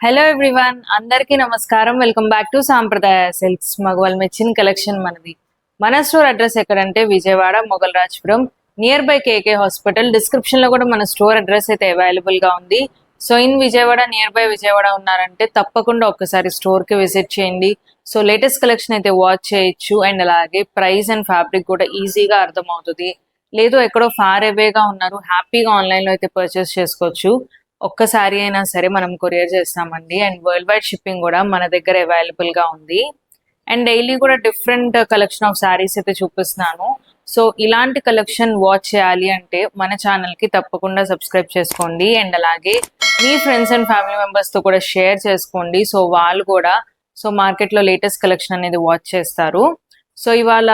Hello everyone, అందరికీ నమస్కారం. Welcome back to సాంప్రదాయ సిల్క్స్. మగవాళ్ళ మెచ్చిన కలెక్షన్ మనది. మన స్టోర్ అడ్రస్ ఎక్కడంటే Vijayawada Moghalrajpuram, near by KK hospital. Description లో కూడా మన స్టోర్ అడ్రస్ అయితే అవైలబుల్ గా ఉంది. So in Vijayawada, near by Vijayawada ఉన్నారంటే తప్పకుండా ఒక్కసారి స్టోర్ కి విజిట్ చేయండి. సో లేటెస్ట్ కలెక్షన్ అయితే వాచ్ చేయొచ్చు. అండ్ అలాగే ప్రైస్ అండ్ ఫ్యాబ్రిక్ కూడా ఈజీగా అర్థమవుతుంది. లేదు ఎక్కడో ఫార్ అవేగా ఉన్నారు, హ్యాపీగా ఆన్లైన్ లో అయితే పర్చేస్ చేసుకోవచ్చు. ఒక్కసారి అయినా సరే మనం కొరియర్ చేస్తామండి. అండ్ వరల్డ్ వైడ్ షిప్పింగ్ కూడా మన దగ్గర అవైలబుల్ గా ఉంది. అండ్ డైలీ కూడా డిఫరెంట్ కలెక్షన్ ఆఫ్ శారీస్ అయితే చూపిస్తున్నాను. సో ఇలాంటి కలెక్షన్ వాచ్ చేయాలి అంటే మన ఛానల్ కి తప్పకుండా సబ్స్క్రైబ్ చేసుకోండి. అండ్ అలాగే మీ ఫ్రెండ్స్ అండ్ ఫ్యామిలీ మెంబర్స్ తో కూడా షేర్ చేసుకోండి. సో వాళ్ళు కూడా మార్కెట్ లో లేటెస్ట్ కలెక్షన్ అనేది వాచ్ చేస్తారు. సో ఇవాళ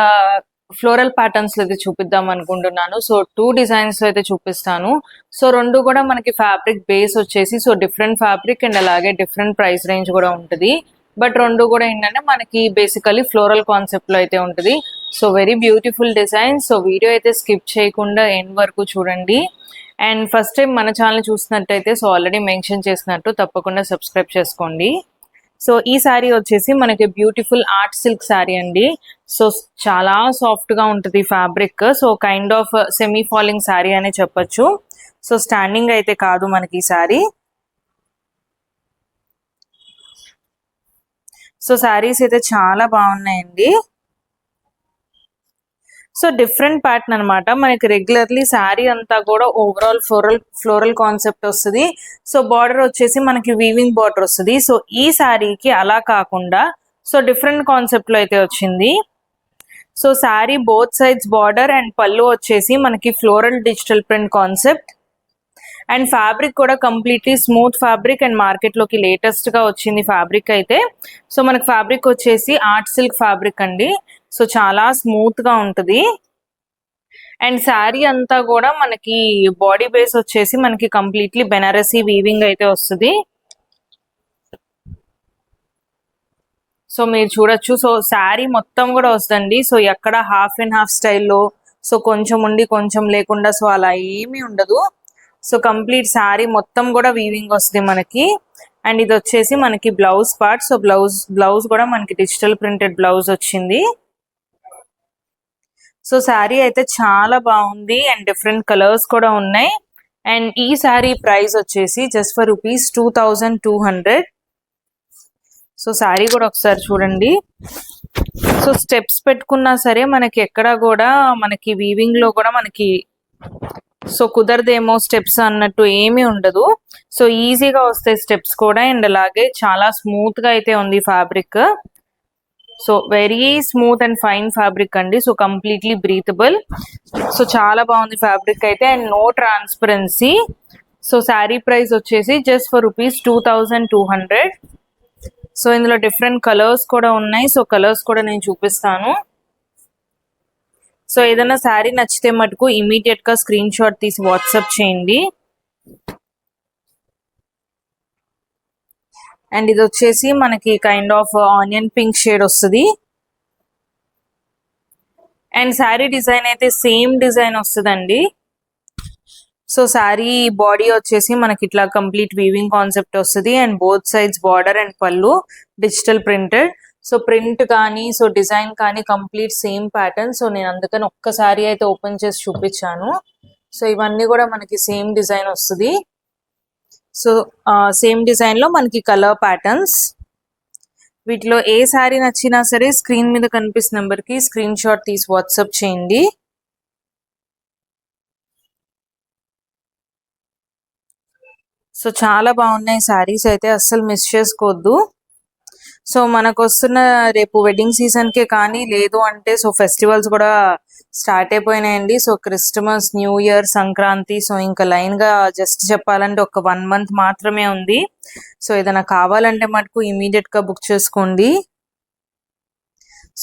ఫ్లోరల్ ప్యాటర్న్స్ లో అయితే చూపిద్దాం అనుకుంటున్నాను. సో 2 డిజైన్స్ అయితే చూపిస్తాను. సో రెండు కూడా మనకి ఫ్యాబ్రిక్ బేస్ వచ్చేసి డిఫరెంట్ ఫ్యాబ్రిక్ అండ్ అలాగే డిఫరెంట్ ప్రైస్ రేంజ్ కూడా ఉంటుంది. బట్ రెండు కూడా ఏంటంటే మనకి బేసికలీ ఫ్లోరల్ కాన్సెప్ట్ లో అయితే ఉంటుంది. So very beautiful design. So video అయితే స్కిప్ చేయకుండా ఎండ్ వరకు చూడండి. అండ్ ఫస్ట్ టైం మన ఛానల్ చూసినట్టయితే ఆల్రెడీ మెన్షన్ చేసినట్టు తప్పకుండా సబ్స్క్రైబ్ చేసుకోండి. సో ఈ శారీ వచ్చేసి మనకి బ్యూటిఫుల్ ఆర్ట్ సిల్క్ శారీ అండి. సో చాలా సాఫ్ట్ గా ఉంటుంది fabric. So kind of semi falling sari అనే చెప్పొచ్చు. సో స్టాండింగ్ అయితే కాదు మనకి ఈ శారీ. సో శారీస్ అయితే చాలా బాగున్నాయండి. సో డిఫరెంట్ ప్యాటర్న్ అనమాట. మనకి రెగ్యులర్లీ శారీ అంతా కూడా ఓవరాల్ ఫ్లోరల్ కాన్సెప్ట్ వస్తుంది. సో బార్డర్ వచ్చేసి మనకి వీవింగ్ బార్డర్ వస్తుంది. సో ఈ శారీకి అలా కాకుండా డిఫరెంట్ కాన్సెప్ట్ లో అయితే వచ్చింది. So sari both sides border and పళ్ళు వచ్చేసి మనకి floral digital print concept. And fabric కూడా completely smooth fabric and market లోకి లేటెస్ట్ గా వచ్చింది ఫ్యాబ్రిక్ అయితే. సో మనకి ఫ్యాబ్రిక్ వచ్చేసి ఆర్ట్ సిల్క్ ఫ్యాబ్రిక్ అండి. సో చాలా స్మూత్ గా ఉంటుంది. అండ్ శారీ అంతా కూడా మనకి బాడీ బేస్ వచ్చేసి మనకి కంప్లీట్లీ బెనారసీ వీవింగ్ అయితే వస్తుంది. సో మీరు చూడొచ్చు. సో శారీ మొత్తం కూడా వస్తుందండి. సో ఎక్కడ హాఫ్ అండ్ హాఫ్ స్టైల్లో కొంచెం ఉండి కొంచెం లేకుండా అలా ఏమీ ఉండదు. సో కంప్లీట్ శారీ మొత్తం కూడా వీవింగ్ వస్తుంది మనకి. అండ్ ఇది వచ్చేసి మనకి బ్లౌజ్ పార్ట్. సో బ్లౌజ్ కూడా మనకి డిజిటల్ ప్రింటెడ్ బ్లౌజ్ వచ్చింది. సో శారీ అయితే చాలా బాగుంది అండ్ డిఫరెంట్ కలర్స్ కూడా ఉన్నాయి. అండ్ ఈ శారీ ప్రైస్ వచ్చేసి జస్ట్ ఫర్ ₹2200. సో శారీ కూడా ఒకసారి చూడండి. సో స్టెప్స్ పెట్టుకున్నా సరే మనకి ఎక్కడ కూడా మనకి వీవింగ్ లో కూడా మనకి కుదరదేమో స్టెప్స్ అన్నట్టు ఏమీ ఉండదు. సో ఈజీగా వస్తాయి స్టెప్స్ కూడా. అండ్ అలాగే చాలా స్మూత్ గా అయితే ఉంది fabric. So very smooth and fine fabric అండి. So completely breathable. సో చాలా బాగుంది ఫ్యాబ్రిక్ అయితే. And no transparency. So sari price వచ్చేసి జస్ట్ ఫర్ ₹2200. సో ఇందులో డిఫరెంట్ కలర్స్ కూడా ఉన్నాయి. సో కలర్స్ కూడా నేను చూపిస్తాను. సో ఏదైనా శారీ నచ్చితే మటుకు ఇమీడియట్ గా స్క్రీన్ షాట్ తీసి వాట్సాప్ చేయండి. అండ్ ఇది వచ్చేసి మనకి kind of onion pink shade వస్తుంది. అండ్ శారీ డిజైన్ అయితే సేమ్ డిజైన్ వస్తుందండి. సో శారీ బాడీ వచ్చేసి మనకి ఇట్లా కంప్లీట్ వీవింగ్ కాన్సెప్ట్ వస్తుంది. And both sides border and పళ్ళు డిజిటల్ ప్రింటెడ్. సో ప్రింట్ కానీ డిజైన్ కానీ కంప్లీట్ సేమ్ ప్యాటర్న్. సో నేను అందుకని ఒక్కసారి అయితే ఓపెన్ చేసి చూపించాను. సో ఇవన్నీ కూడా మనకి సేమ్ డిజైన్ వస్తుంది. సో సేమ్ డిజైన్ లో మనకి కలర్ ప్యాటర్న్స్. వీటిలో ఏ శారీ నచ్చినా సరే స్క్రీన్ మీద కనిపిస్తున్న నెంబర్ కి స్క్రీన్ షాట్ తీసి వాట్సాప్ చేయండి. సో చాలా బాగున్నాయి శారీస్ అయితే, అస్సలు మిస్ చేసుకోవద్దు. సో మనకు వస్తున్న రేపు వెడ్డింగ్ సీజన్ కే కానీ లేదు అంటే ఫెస్టివల్స్ కూడా స్టార్ట్ అయిపోయినాయండి. So Christmas, new year, Sankranti. So ఇంకా లైన్ గా జస్ట్ చెప్పాలంటే ఒక 1 మంత్ మాత్రమే ఉంది. సో ఏదైనా కావాలంటే మటుకు ఇమీడియట్ గా బుక్ చేసుకోండి.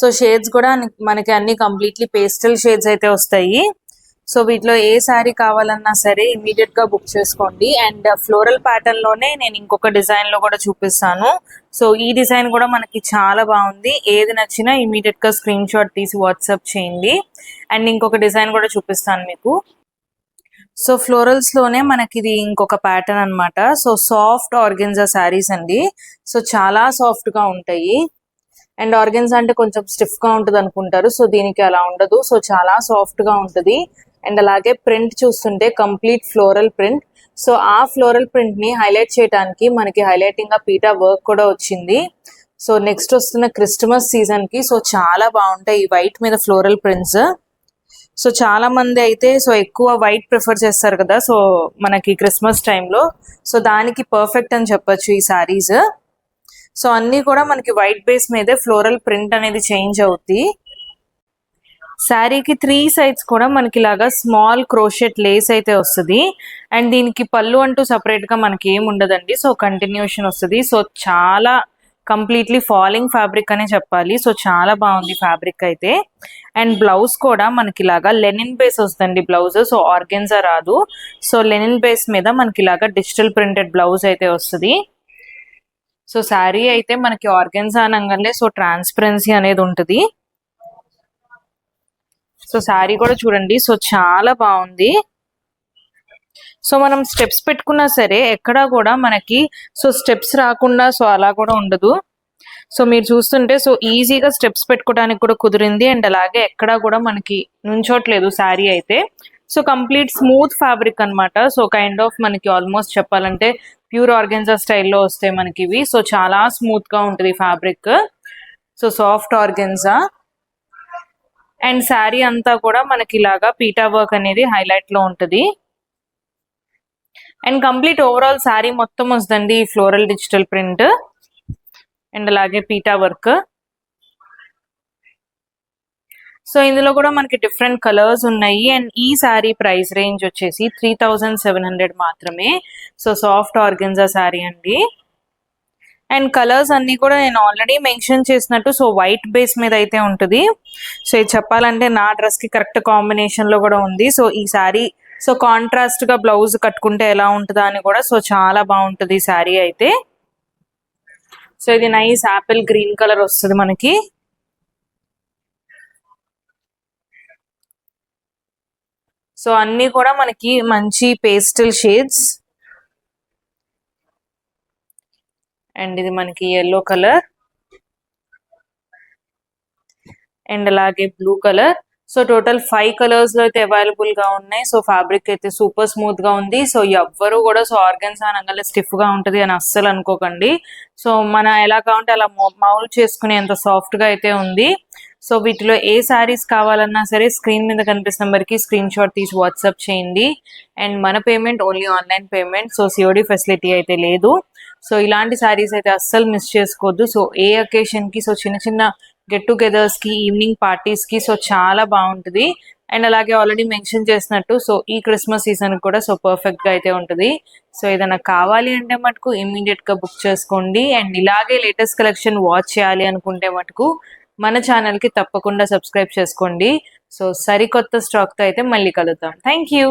సో షేడ్స్ కూడా మనకి అన్ని కంప్లీట్లీ పేస్టల్ షేడ్స్ అయితే వస్తాయి. సో వీటిలో ఏ శారీ కావాలన్నా సరే ఇమీడియట్ గా బుక్ చేసుకోండి. అండ్ ఫ్లోరల్ ప్యాటర్న్ లోనే నేను ఇంకొక డిజైన్ లో కూడా చూపిస్తాను. సో ఈ డిజైన్ కూడా మనకి చాలా బాగుంది. ఏది నచ్చినా ఇమీడియట్ గా స్క్రీన్ షాట్ తీసి వాట్సాప్ చేయండి. అండ్ ఇంకొక డిజైన్ కూడా చూపిస్తాను మీకు. సో ఫ్లోరల్స్ లోనే మనకి ఇది ఇంకొక ప్యాటర్న్ అన్నమాట. సో సాఫ్ట్ ఆర్గెన్జా శారీస్ అండి. సో చాలా సాఫ్ట్ గా ఉంటాయి. అండ్ ఆర్గెన్జా అంటే కొంచెం స్టిఫ్ గా ఉంటుంది అనుకుంటారు. సో దీనికి అలా ఉండదు. సో చాలా సాఫ్ట్ గా ఉంటుంది. అండ్ అలాగే ప్రింట్ చూస్తుంటే కంప్లీట్ ఫ్లోరల్ ప్రింట్. సో ఆ ఫ్లోరల్ ప్రింట్ ని హైలైట్ చేయడానికి మనకి హైలైటింగ్ గా పీటా వర్క్ కూడా వచ్చింది. సో నెక్స్ట్ వస్తున్న క్రిస్టమస్ సీజన్ కి సో చాలా బాగుంటాయి ఈ వైట్ మీద ఫ్లోరల్ ప్రింట్స్. సో చాలా మంది అయితే సో ఎక్కువ వైట్ ప్రిఫర్ చేస్తారు కదా సో మనకి క్రిస్మస్ టైంలో. సో దానికి పర్ఫెక్ట్ అని చెప్పొచ్చు ఈ సారీస్. సో అన్ని కూడా మనకి వైట్ బేస్ మీదే ఫ్లోరల్ ప్రింట్ అనేది చేంజ్ అవుద్ది. శారీకి 3 సైడ్స్ కూడా మనకి ఇలాగా స్మాల్ క్రోషెట్ లేస్ అయితే వస్తుంది. అండ్ దీనికి పళ్ళు అంటూ సపరేట్ గా మనకి ఏం ఉండదండి. సో కంటిన్యూషన్ వస్తుంది. సో చాలా కంప్లీట్లీ ఫాలింగ్ ఫ్యాబ్రిక్ అనే చెప్పాలి. సో చాలా బాగుంది ఫ్యాబ్రిక్ అయితే. అండ్ బ్లౌజ్ కూడా మనకి ఇలాగా లెనిన్ బేస్ వస్తుంది బ్లౌజ్. సో ఆర్గెన్జా రాదు. సో లెనిన్ బేస్ మీద మనకి ఇలాగా డిజిటల్ ప్రింటెడ్ బ్లౌజ్ అయితే వస్తుంది. సో శారీ అయితే మనకి ఆర్గెన్జా అనగానే సో ట్రాన్స్పరెన్సీ అనేది ఉంటుంది. సో శారీ కూడా చూడండి. సో చాలా బాగుంది. సో మనం స్టెప్స్ పెట్టుకున్నా సరే ఎక్కడా కూడా మనకి సో స్టెప్స్ రాకుండా సో అలా కూడా ఉండదు. సో మీరు చూస్తుంటే సో ఈజీగా స్టెప్స్ పెట్టుకోవడానికి కూడా కుదిరింది. అండ్ అలాగే ఎక్కడా కూడా మనకి నుంచోట్లేదు శారీ అయితే. సో కంప్లీట్ స్మూత్ ఫ్యాబ్రిక్ అన్నమాట. సో కైండ్ ఆఫ్ మనకి ఆల్మోస్ట్ చెప్పాలంటే ప్యూర్ ఆర్గెన్జా స్టైల్లో వస్తాయి మనకి ఇవి. సో చాలా స్మూత్ గా ఉంటుంది fabric. So soft organza. And sari అంతా కూడా మనకి ఇలాగా పీటా వర్క్ అనేది హైలైట్ లో ఉంటుంది. అండ్ కంప్లీట్ ఓవరాల్ శారీ మొత్తం వస్తుందండి ఫ్లోరల్ డిజిటల్ ప్రింట్ అండ్ అలాగే పీటా వర్క్. సో ఇందులో కూడా మనకి డిఫరెంట్ కలర్స్ ఉన్నాయి. అండ్ ఈ శారీ ప్రైస్ రేంజ్ వచ్చేసి 3700 మాత్రమే. సో సాఫ్ట్ ఆర్గెన్జా శారీ అండి. అండ్ కలర్స్ అన్ని కూడా నేను ఆల్రెడీ మెన్షన్ చేసినట్టు సో వైట్ బేస్ మీద అయితే ఉంటుంది. సో ఇది చెప్పాలంటే నా డ్రెస్ కి కరెక్ట్ కాంబినేషన్ లో కూడా ఉంది. సో ఈ శారీ సో కాంట్రాస్ట్ గా బ్లౌజ్ కట్టుకుంటే ఎలా ఉంటుందా అని కూడా సో చాలా బాగుంటుంది ఈ శారీ అయితే. సో ఇది నైస్ యాపిల్ గ్రీన్ కలర్ వస్తుంది మనకి. సో అన్ని కూడా మనకి మంచి పేస్టల్ షేడ్స్. అండ్ ఇది మనకి yellow కలర్ అండ్ అలాగే blue colour. So total 5 colours లో అయితే అవైలబుల్ గా ఉన్నాయి. సో ఫ్యాబ్రిక్ అయితే సూపర్ స్మూత్ గా ఉంది. సో ఎవ్వరు కూడా సో ఆర్గెన్జా అనగానే స్టిఫ్ గా ఉంటది అని అస్సలు అనుకోకండి. సో మన ఎలా కావాలంటే అలా మౌల్డ్ చేసుకునే అంత సాఫ్ట్ గా అయితే ఉంది. సో వీటిలో ఏ శారీస్ కావాలన్నా సరే స్క్రీన్ మీద కనిపిస్తున్న నెంబర్కి స్క్రీన్ షాట్ తీసి వాట్సాప్ చేయండి. అండ్ మన payment only online payment. So COD facility అయితే లేదు. సో ఇలాంటి శారీస్ అయితే అస్సలు మిస్ చేసుకోవద్దు. సో ఏ అకేషన్ కి సో చిన్న చిన్న గెట్ టుగెదర్స్ కి ఈవినింగ్ పార్టీస్ కి సో చాలా బాగుంటుంది. అండ్ అలాగే ఆల్రెడీ మెన్షన్ చేసినట్టు సో ఈ క్రిస్మస్ సీజన్ కూడా సో పర్ఫెక్ట్ గా అయితే ఉంటుంది. సో ఏదైనా కావాలి అంటే మటుకు ఇమ్మీడియట్ గా బుక్ చేసుకోండి. అండ్ ఇలాగే లేటెస్ట్ కలెక్షన్ వాచ్ చేయాలి అనుకుంటే మటుకు మన ఛానల్ కి తప్పకుండా సబ్స్క్రైబ్ చేసుకోండి. సో సరికొత్త స్టాక్ తో అయితే మళ్ళీ కలుద్దాం. Thank you.